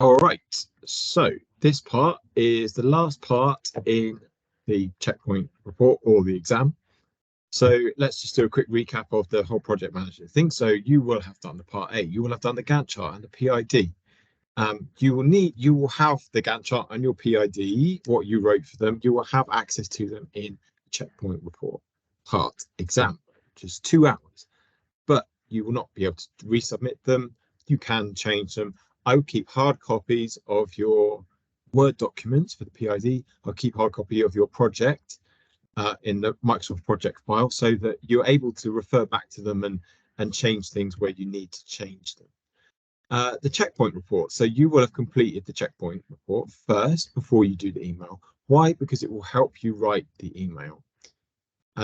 All right, so this part is the last part in the checkpoint report or the exam. So let's just do a quick recap of the whole project management thing. So you will have done the part A, you will have done the Gantt chart and the PID. You will have the Gantt chart and your PID, what you wrote for them, you will have access to them in the checkpoint report part exam, which is 2 hours. But you will not be able to resubmit them. You can change them. I will keep hard copies of your Word documents for the PID. I'll keep hard copy of your project in the Microsoft project file so that you're able to refer back to them and change things where you need to change them. The checkpoint report. So you will have completed the checkpoint report first before you do the email. Why? Because it will help you write the email.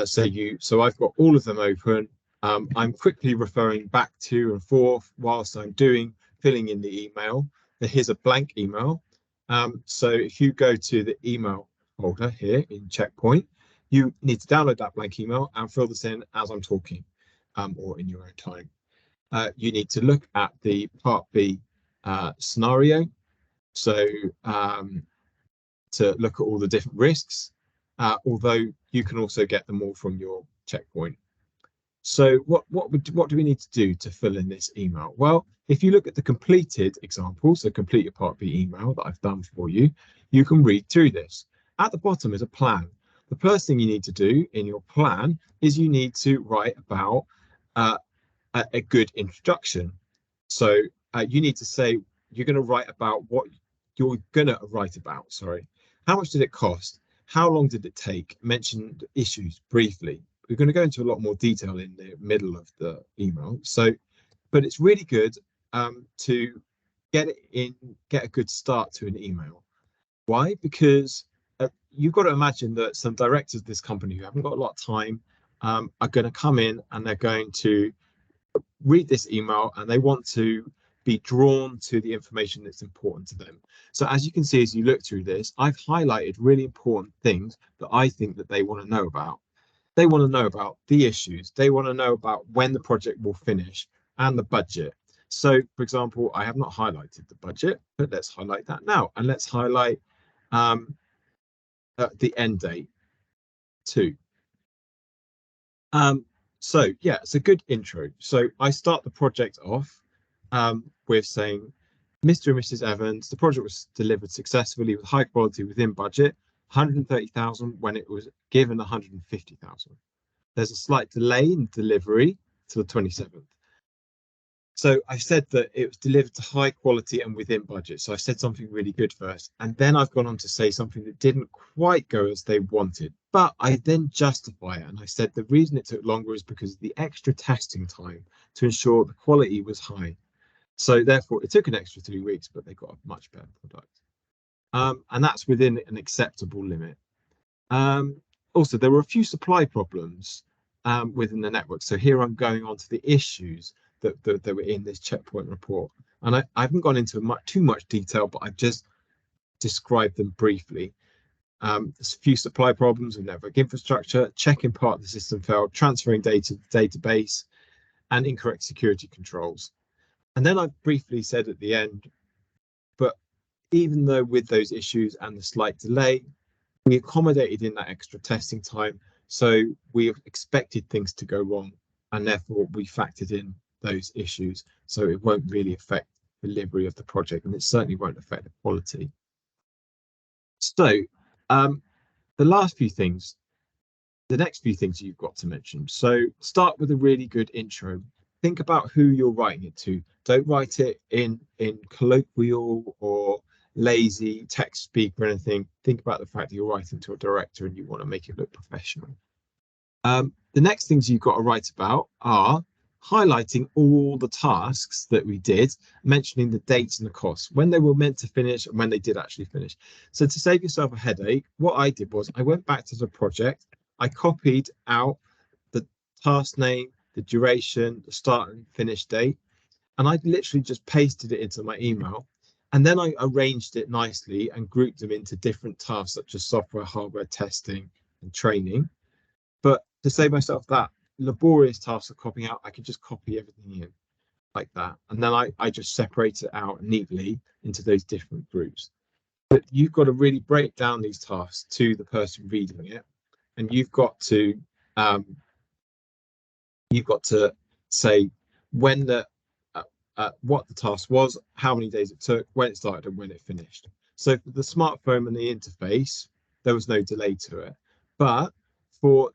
So I've got all of them open. I'm quickly referring back to and forth whilst I'm filling in the email. Here's a blank email. So if you go to the email folder here in Checkpoint, you need to download that blank email and fill this in as I'm talking, or in your own time. You need to look at the Part B scenario. So to look at all the different risks, although you can also get them all from your checkpoint. So what do we need to do to fill in this email? Well, if you look at the completed example, so complete your Part B email that I've done for you, you can read through this. At the bottom is a plan. The first thing you need to do in your plan is you need to write about a good introduction. So you need to say you're going to write about what you're going to write about. Sorry. How much did it cost? How long did it take? Mention issues briefly. We're going to go into a lot more detail in the middle of the email. So, but it's really good to get a good start to an email. Why? Because you've got to imagine that some directors of this company who haven't got a lot of time are going to come in and they're going to read this email and they want to be drawn to the information that's important to them. So as you can see, as you look through this, I've highlighted really important things that I think that they want to know about. They want to know about the issues. They want to know about when the project will finish and the budget. So, for example, I have not highlighted the budget, but let's highlight that now. And let's highlight the end date too. So, yeah, it's a good intro. So I start the project off with saying, Mr. and Mrs. Evans, the project was delivered successfully with high quality within budget, 130,000 when it was given 150,000. There's a slight delay in delivery to the 27th. So I said that it was delivered to high quality and within budget. So I said something really good first. And then I've gone on to say something that didn't quite go as they wanted. But I then justify it. And I said the reason it took longer is because of the extra testing time to ensure the quality was high. So therefore, it took an extra 3 weeks, but they got a much better product. And that's within an acceptable limit. Also, there were a few supply problems within the network. So here I'm going on to the issues that were in this checkpoint report. And I haven't gone into too much detail, but I've just described them briefly. There's a few supply problems with network infrastructure, checking part of the system failed, transferring data to the database, and incorrect security controls. And then I briefly said at the end, but even though with those issues and the slight delay, we accommodated in that extra testing time. So we expected things to go wrong, and therefore we factored in those issues. So it won't really affect delivery of the project, and it certainly won't affect the quality. So the next few things you've got to mention. So start with a really good intro. Think about who you're writing it to. Don't write it in colloquial or lazy text speak or anything. Think about the fact that you're writing to a director and you want to make it look professional. The next things you've got to write about are highlighting all the tasks that we did, mentioning the dates and the costs, when they were meant to finish and when they did actually finish. So to save yourself a headache, what I did was I went back to the project, I copied out the task name, the duration, the start and finish date, and I literally just pasted it into my email. And then I arranged it nicely and grouped them into different tasks such as software, hardware testing and training. But to save myself that laborious task of copying out, I could just copy everything in. like that. And then I just separate it out neatly into those different groups. But you've got to really break down these tasks to the person reading it, and you've got to say when what the task was, how many days it took, when it started, and when it finished. So for the smartphone and the interface, there was no delay to it. But for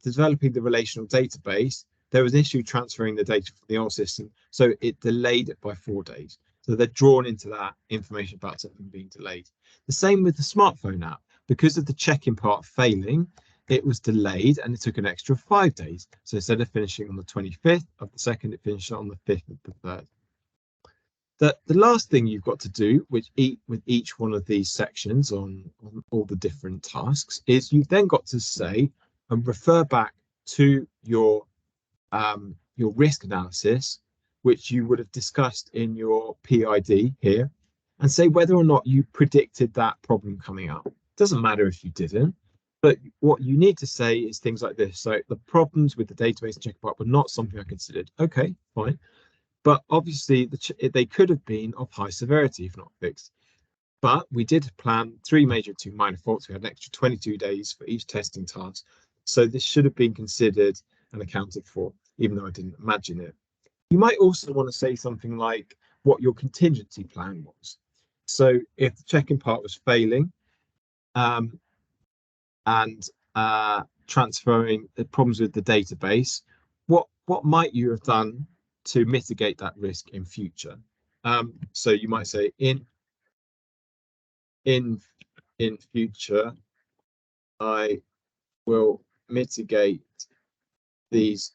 developing the relational database, there was an issue transferring the data from the old system, so it delayed it by 4 days. So they're drawn into that information about something being delayed. The same with the smartphone app. Because of the check-in part failing, it was delayed and it took an extra 5 days. So instead of finishing on the 25th of the second, it finished on the 5th of the third. The last thing you've got to do with each one of these sections on all the different tasks is you've then got to say and refer back to your risk analysis, which you would have discussed in your PID here, and say whether or not you predicted that problem coming up. It doesn't matter if you didn't, but what you need to say is things like this. So the problems with the database and check part were not something I considered. Okay, fine. But obviously they could have been of high severity if not fixed. But we did plan 3 major, 2 minor faults. We had an extra 22 days for each testing task. So this should have been considered and accounted for, even though I didn't imagine it. You might also want to say something like what your contingency plan was. So if the check-in part was failing and transferring the problems with the database, what might you have done to mitigate that risk in future? So you might say in future, I will mitigate these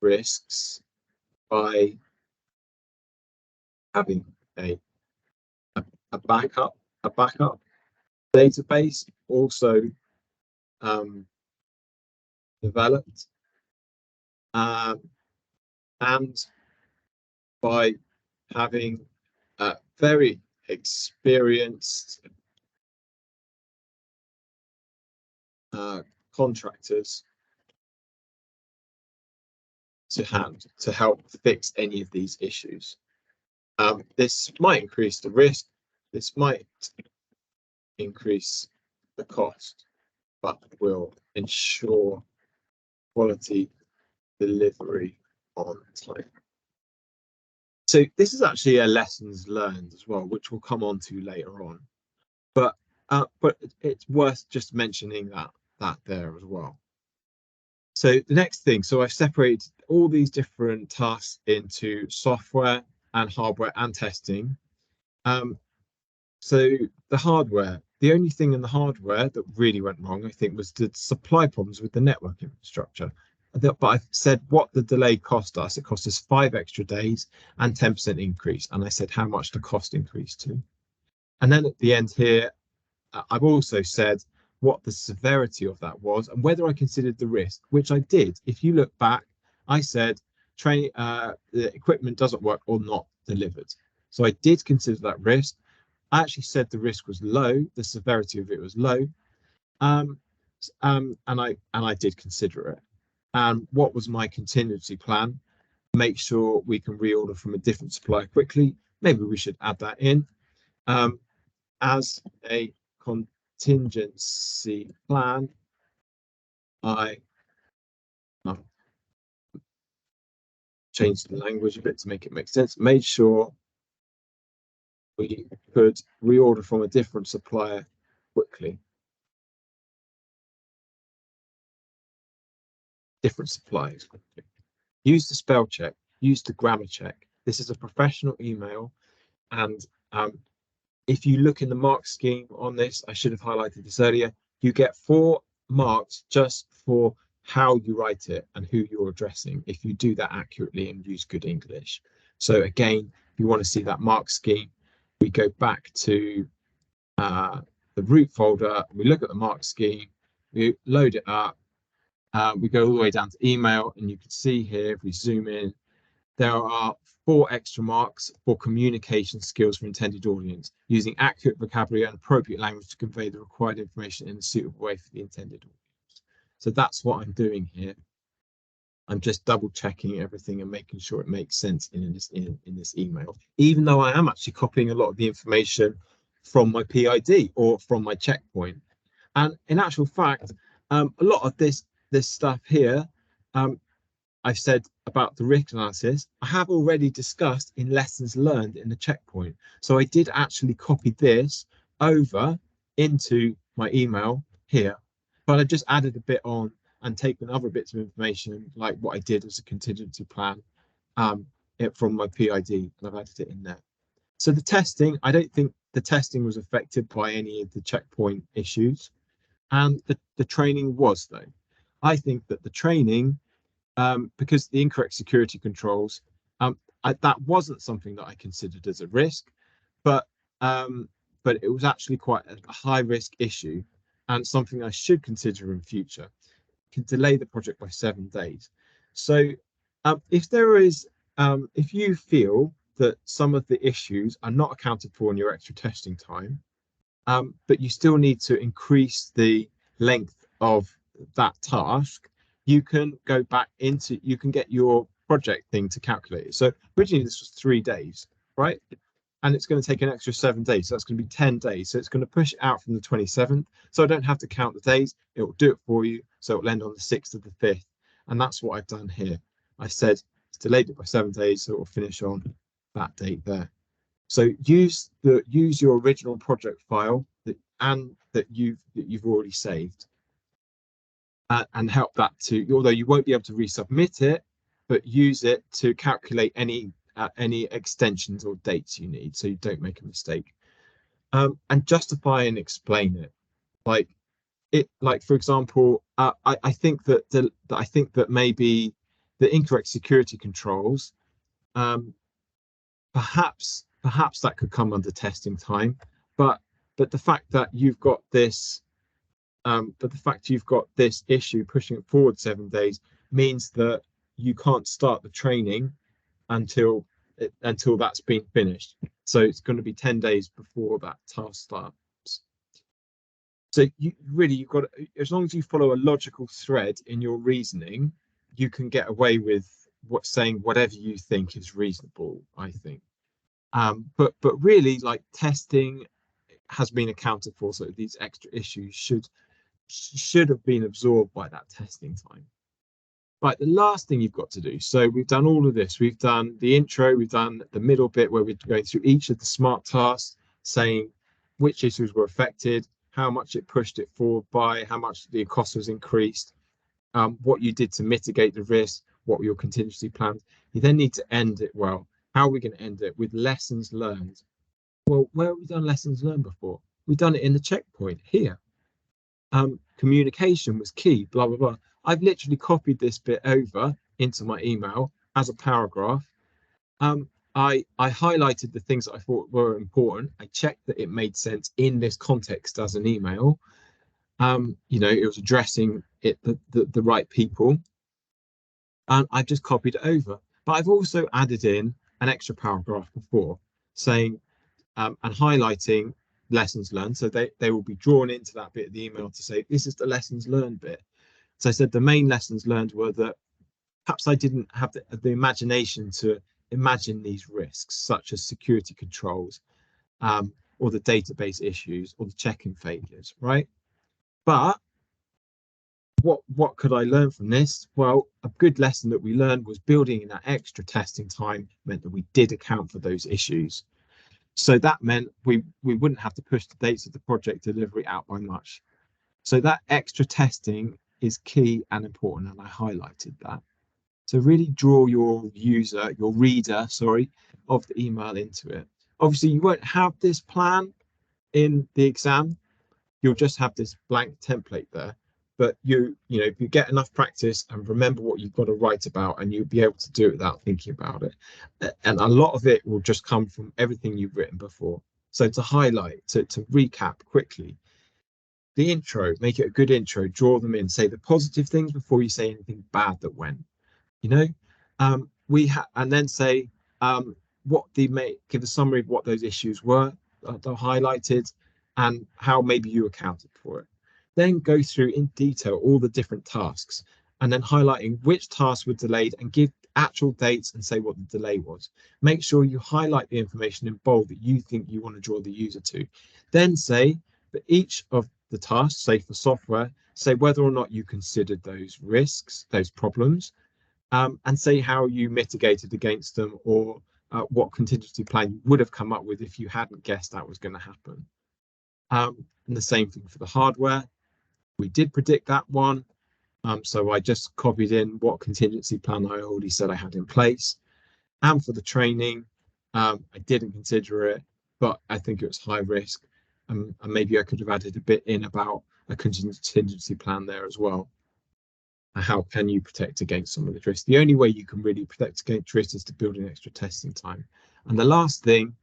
risks by having a backup database also developed, and by having very experienced contractors to hand to help fix any of these issues. This might increase the risk, this might increase the cost, but will ensure quality delivery on time. So this is actually a lessons learned as well, which we'll come on to later on. But it's worth just mentioning that there as well. So the next thing, so I've separated all these different tasks into software and hardware and testing. So the hardware, the only thing in the hardware that really went wrong, I think, was the supply problems with the network infrastructure. But I've said what the delay cost us. It cost us 5 extra days and 10% increase. And I said how much the cost increased to. And then at the end here, I've also said what the severity of that was and whether I considered the risk, which I did. If you look back, I said the equipment doesn't work or not delivered. So I did consider that risk. I actually said the risk was low, the severity of it was low, and I did consider it. And what was my contingency plan? Make sure we can reorder from a different supplier quickly. Maybe we should add that in as a contingency plan. I changed the language a bit to make it make sense. Made sure we could reorder from a different supplier quickly. Different suppliers quickly. Use the spell check. Use the grammar check. This is a professional email, and if you look in the mark scheme on this, I should have highlighted this earlier, you get 4 marks just for how you write it and who you're addressing if you do that accurately and use good English. So again, if you want to see that mark scheme, we go back to the root folder, we look at the mark scheme, we load it up, we go all the way down to email, and you can see here, if we zoom in, there are 4 extra marks for communication skills for intended audience, using accurate vocabulary and appropriate language to convey the required information in a suitable way for the intended audience. So that's what I'm doing here. I'm just double checking everything and making sure it makes sense in this email, even though I am actually copying a lot of the information from my PID or from my checkpoint. And in actual fact, a lot of this stuff here, I've said about the risk analysis, I have already discussed in lessons learned in the checkpoint. So I did actually copy this over into my email here, but I just added a bit on and taken other bits of information, like what I did as a contingency plan from my PID, and I've added it in there. So the testing, I don't think the testing was affected by any of the checkpoint issues. And the training was, though. I think that the training, because the incorrect security controls, that wasn't something that I considered as a risk, but it was actually quite a high risk issue and something I should consider in future. Can delay the project by 7 days. So if there is, if you feel that some of the issues are not accounted for in your extra testing time, but you still need to increase the length of that task, you can go back into, you can get your project thing to calculate it. So originally this was 3 days, right? And it's going to take an extra 7 days. So that's going to be 10 days. So it's going to push it out from the 27th. So I don't have to count the days. It will do it for you. So it will end on the 6th of the 5th. And that's what I've done here. I said it's delayed it by 7 days. So it will finish on that date there. So use your original project file that you've already saved, and help that to, although you won't be able to resubmit it, but use it to calculate any extensions or dates you need, so you don't make a mistake. And justify and explain it, like for example, I think that maybe the incorrect security controls, perhaps that could come under testing time, but the fact that you've got this issue pushing it forward 7 days means that you can't start the training until that's been finished. So it's going to be 10 days before that task starts. So you've got, as long as you follow a logical thread in your reasoning, you can get away with saying whatever you think is reasonable, I think. But really, like, testing has been accounted for, so these extra issues should have been absorbed by that testing time. Right, the last thing you've got to do. So we've done all of this. We've done the intro, we've done the middle bit where we're going through each of the smart tasks, saying which issues were affected, how much it pushed it forward by, how much the cost was increased, what you did to mitigate the risk, what were your contingency plans. You then need to end it well. How are we going to end it? With lessons learned. Well, where have we done lessons learned before? We've done it in the checkpoint here. Communication was key, blah, blah, blah. I've literally copied this bit over into my email as a paragraph. I highlighted the things that I thought were important. I checked that it made sense in this context as an email. It was addressing the right people. And I've just copied it over. But I've also added in an extra paragraph before, saying and highlighting lessons learned. So they will be drawn into that bit of the email to say, this is the lessons learned bit. So I said the main lessons learned were that perhaps I didn't have the imagination to imagine these risks, such as security controls, or the database issues, or the check-in failures, right? But what could I learn from this? Well, a good lesson that we learned was building in that extra testing time meant that we did account for those issues. So that meant we wouldn't have to push the dates of the project delivery out by much. So that extra testing is key and important, and I highlighted that. So really draw your reader, of the email into it. Obviously, you won't have this plan in the exam. You'll just have this blank template there. But if you get enough practice and remember what you've got to write about, and you'll be able to do it without thinking about it. And a lot of it will just come from everything you've written before. So to highlight, to recap quickly, the intro, make it a good intro, draw them in, say the positive things before you say anything bad that went, and then say give a summary of what those issues were that are highlighted and how maybe you accounted for it. Then go through in detail all the different tasks and then highlighting which tasks were delayed and give actual dates and say what the delay was. Make sure you highlight the information in bold that you think you want to draw the user to. Then say for each of the tasks, say for software, say whether or not you considered those risks, those problems, and say how you mitigated against them, or what contingency plan you would have come up with if you hadn't guessed that was going to happen. And the same thing for the hardware. We did predict that one. So I just copied in what contingency plan I already said I had in place. And for the training, I didn't consider it, but I think it was high risk. And maybe I could have added a bit in about a contingency plan there as well. How can you protect against some of the risk? The only way you can really protect against risk is to build in extra testing time. And the last thing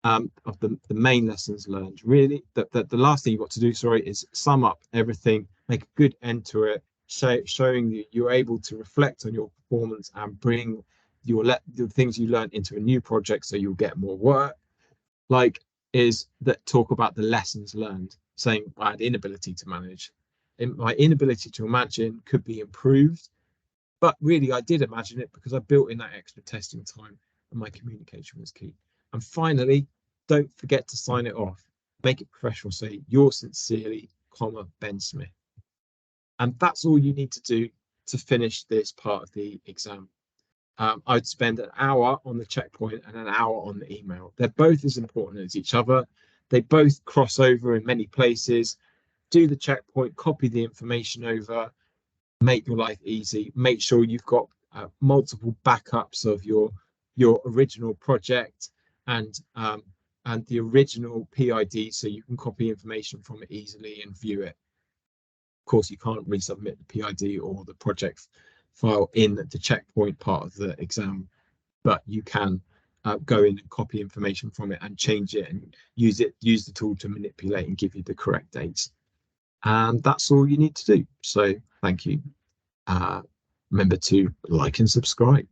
of the main lessons learned, really, the last thing you've got to do, sorry, is sum up everything, make a good end to it, showing that you're able to reflect on your performance and bring the things you learned into a new project so you'll get more work. Like, is that talk about the lessons learned, saying I had inability to manage. My inability to imagine could be improved, but really I did imagine it because I built in that extra testing time and my communication was key. And finally, don't forget to sign it off. Make it professional. Say, yours sincerely, Ben Smith. And that's all you need to do to finish this part of the exam. I'd spend an hour on the checkpoint and an hour on the email. They're both as important as each other. They both cross over in many places. Do the checkpoint, copy the information over, make your life easy. Make sure you've got multiple backups of your original project and the original PID, so you can copy information from it easily and view it. Of course, you can't resubmit the PID or the project file in the checkpoint part of the exam, but you can go in and copy information from it and change it and use the tool to manipulate and give you the correct dates. And that's all you need to do. So thank you. Remember to like and subscribe.